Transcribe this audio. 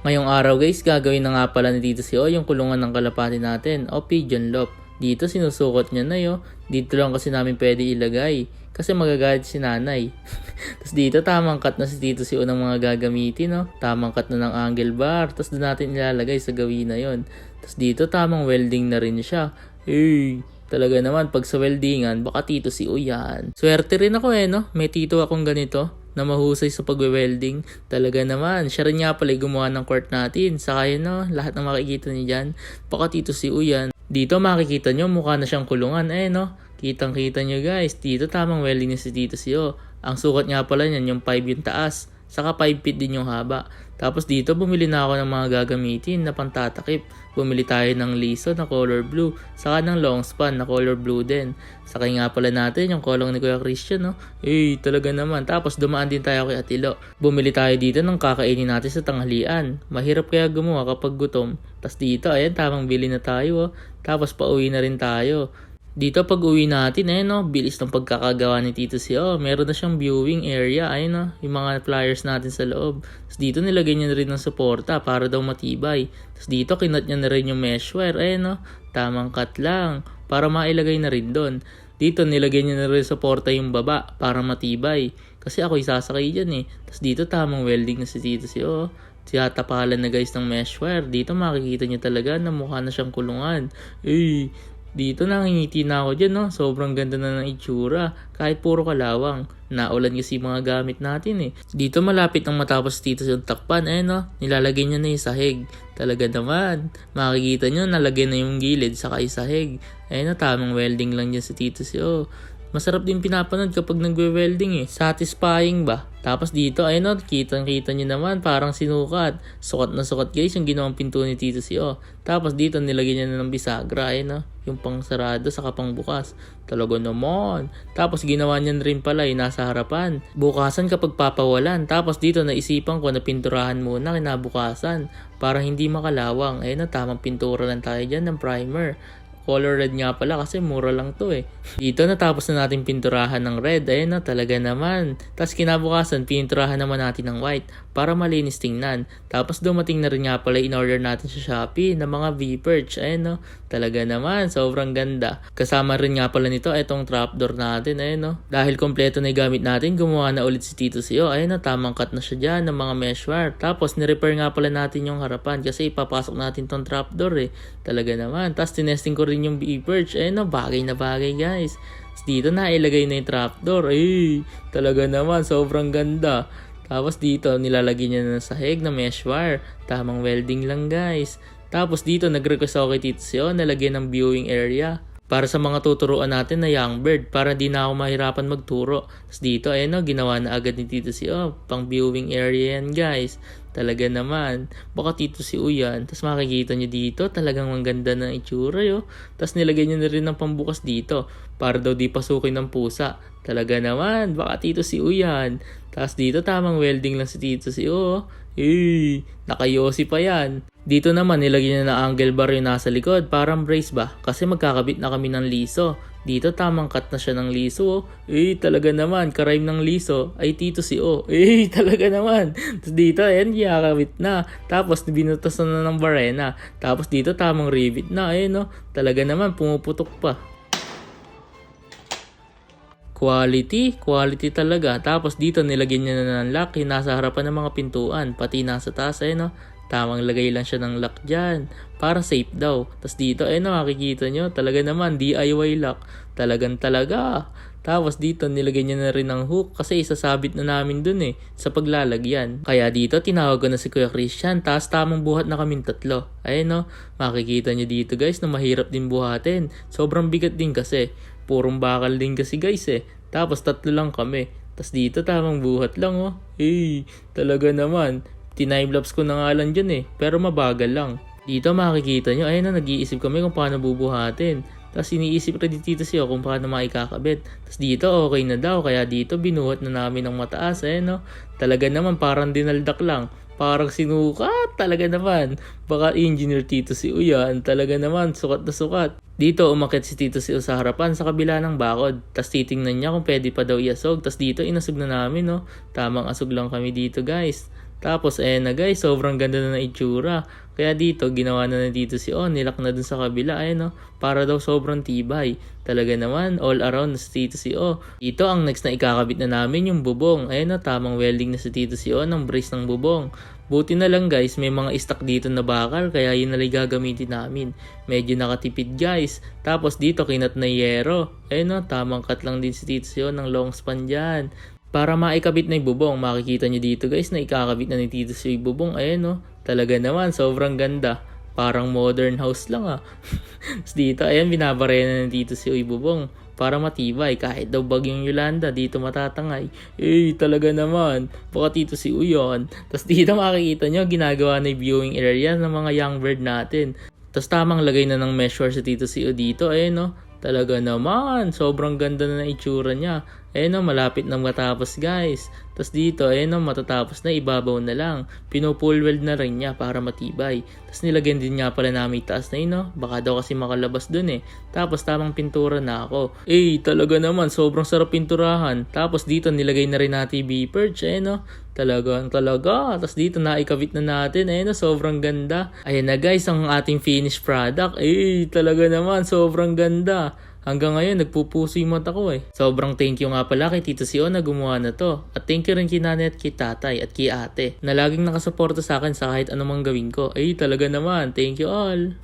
Ngayong araw guys, gagawin na nga pala ni Tito Sio yung kulungan ng kalapati natin o pigeon loop. Dito sinusukot niya na dito lang kasi namin pwede ilagay kasi magagalit si nanay. Tapos dito tamang cut na si Tito Sio ng mga gagamitin Tamang cut na ng angle bar, tapos doon natin ilalagay sa gawin na yon. Tapos dito tamang welding na rin siya. Talaga naman pag sa weldingan, baka Tito Sio yan. Swerte rin ako may tito akong ganito na mahusay sa pagwe-welding. Talaga naman, siya rin nga pala gumawa ng court natin. Saka lahat ng makikita niyo dyan, baka Tito Sio yan. Dito makikita nyo, mukha na siyang kulungan. Kitang kita nyo guys, dito tamang welding niya si Tito Sio. Ang sukat nga pala niyan, yung 5 yung taas, saka 5 feet din yung haba. Tapos dito bumili na ako ng mga gagamitin na pantatakip. Bumili tayo ng liso na color blue, saka ng long span na color blue din. Sakay nga pala natin yung kolong ni Kuya Christian talaga naman. Tapos dumaan din tayo kay Atilo. Bumili tayo dito ng kakainin natin sa tanghalian. Mahirap kaya gumawa kapag gutom. Tapos dito, ayan, tamang bili na tayo Tapos pauwi na rin tayo. Dito pag uwi natin, bilis ng pagkakagawa ni Tito Sio. Meron na siyang viewing area, yung mga flyers natin sa loob. Tapos dito nilagay niya na rin ng suporta para daw matibay. Tapos dito kinat niya na rin yung mesh wire, tamang cut lang para mailagay na rin doon. Dito nilagay niya na rin suporta yung baba para matibay. Kasi ako isasakay dyan Tapos dito tamang welding na si Tito Sio. Tiyatapalan na guys ng mesh wire. Dito makikita niyo talaga na mukha na siyang kulungan. Dito nangingiti na ako dyan Sobrang ganda na ng itsura. Kahit puro kalawang. Naulan kasi mga gamit natin Dito malapit nang matapos Tito yung takpan nilalagay niya na yung sahig. Talaga naman. Makikita nyo nalagay na yung gilid saka yung sahig. Tamang welding lang dyan si Tito Sio. Masarap din pinapanood kapag nagwe-welding Satisfying ba? Tapos dito, kitang-kita nyo naman, parang sinukat. Sukat na sukat guys yung ginawang pinto ni Tito Sio. Tapos dito, nilagyan niya na ng bisagra, yung pang sarado saka pang bukas. Talaga naman. Tapos ginawa niya rin pala, nasa harapan. Bukasan kapag papawalan. Tapos dito, naisipan ko na pinturahan muna kinabukasan para hindi makalawang. Tamang pintura lang tayo dyan ng primer. Color red nga pala kasi mura lang to Dito natapos na natin pinturahan ng red. Talaga naman. Tapos kinabukasan, pinturahan naman natin ng white para malinis tingnan. Tapos dumating na rin nga pala in-order natin sa Shopee ng mga V-perch. Talaga naman. Sobrang ganda. Kasama rin nga pala nito itong trapdoor natin. Dahil kompleto na yung gamit natin, gumawa na ulit si Tito Sio. Tamang cut na siya dyan ng mga mesh wire. Tapos nirepair nga pala natin yung harapan kasi ipapasok natin tong trapdoor Talaga naman. Tapos tinesting ko rin yung V-perch. Bagay na bagay guys. Dito na ilagay na yung trapdoor. Talaga naman. Sobrang ganda. Tapos dito nilalagay niya na sahig na mesh wire. Tamang welding lang guys. Tapos dito nag-request ako kay Tito Sio na lagyan ng viewing area para sa mga tuturuan natin na young bird para di na ako mahirapan magturo. Tapos dito ginawa na agad ni Tito Sio pang viewing area yan guys. Talaga naman. Baka Tito Sio yan. Tapos makikita nyo dito talagang ang ganda ng itsura Tapos nilagay nyo na rin ng pambukas dito para daw di pasukin ng pusa. Talaga naman. Baka Tito Sio yan. Tapos dito tamang welding lang si Tito Sio. Nakayosi pa yan. Dito naman nilagay niya na angle bar yung nasa likod, parang brace ba? Kasi magkakabit na kami ng liso. Dito tamang cut na siya ng liso. Talaga naman, karime ng liso ay Tito Sio. Talaga naman. Tapos dito, kakabit na. Tapos binutas na ng barena. Tapos dito tamang rivet na. Talaga naman, pumuputok pa. Quality talaga. Tapos dito nilagyan niya na ng lock yung nasa harapan ng mga pintuan, pati nasa taas tamang lagay lang siya ng lock dyan para safe daw. Tapos dito makikita nyo talaga naman DIY lock. Talaga. Tapos dito nilagay niya na rin ng hook kasi isasabit na namin dun sa paglalagyan. Kaya dito tinawag ko na si Kuya Christian. Tapos tamang buhat na kaming tatlo. Makikita nyo dito guys na mahirap din buhatin. Sobrang bigat din kasi. Purong bakal din kasi guys Tapos tatlo lang kami. Tapos dito tamang buhat lang talaga naman. Tinime-lapse ko na nga lang dyan pero mabagal lang. Dito makikita nyo, nag-iisip kami kung paano bubuhatin. Tapos iniisip rin dito Sio kung paano maikakabit. Tapos dito okay na daw, kaya dito binuhat na namin ng mataas Talaga naman parang dinaldak lang. Parang sinukat talaga naman. Baka engineer Tito Sio yan. Talaga naman, sukat na sukat. Dito umakyat si Tito Sio sa harapan sa kabila ng bakod. Tapos titingnan niya kung pwede pa daw iasog. Tapos dito inasog na namin Tamang asog lang kami dito guys. Tapos ayan na guys, sobrang ganda na ng itsura. Kaya dito, ginawa na dito si On, nilak na dun sa kabila, ayan no, para daw sobrang tibay. Talaga naman, all around na si Tito si O. Dito, ang next na ikakabit na namin yung bubong. Ayan no, tamang welding na si Tito si O ng brace ng bubong. Buti na lang guys, may mga stock dito na bakal, kaya yun na lang gagamitin namin. Medyo nakatipid guys. Tapos dito, kinat na yero. Ayan no, tamang cut lang din si Tito si O ng long span dyan. Para maikabit na yung bubong, makikita nyo dito guys na ikakabit na ni Tito si bubong. Ayan no, talaga naman, sobrang ganda. Parang modern house lang ah. Tapos dito, ayan, binabarena ng Tito si bubong para matibay. Kahit daw bagyong Yolanda, dito matatangay. Eh, talaga naman. Baka Tito si Uyon. Tapos dito makikita nyo, ginagawa na yung viewing area ng mga young bird natin. Tapos tamang lagay na ng mesh wire sa Tito si dito. Ayan no, talaga naman, sobrang ganda na ng itsura niya. Ayan o, malapit na matapos guys. Tapos dito, ayan o, matatapos na, ibabaw na lang. Pino-pull weld na rin niya para matibay. Tapos nilagyan din nga pala namin taas na yun o. Baka daw kasi makalabas dun eh. Tapos tamang pintura na ako. Eh, talaga naman, sobrang sarap pinturahan. Tapos dito, nilagay na rin natin B-perch. Ayan o, talaga. Tapos dito, naikabit na natin. Ayan o, sobrang ganda. Ayan na guys, ang ating finished product. Eh, talaga naman, sobrang ganda. Hanggang ngayon, nagpupuso yung mata ko eh. Sobrang thank you nga pala kay Tito Sio na gumawa na to. At thank you rin kay nanay at kay tatay at kay ate na laging nakasuporta sa akin sa kahit anumang gawin ko. Ay, talaga naman. Thank you all.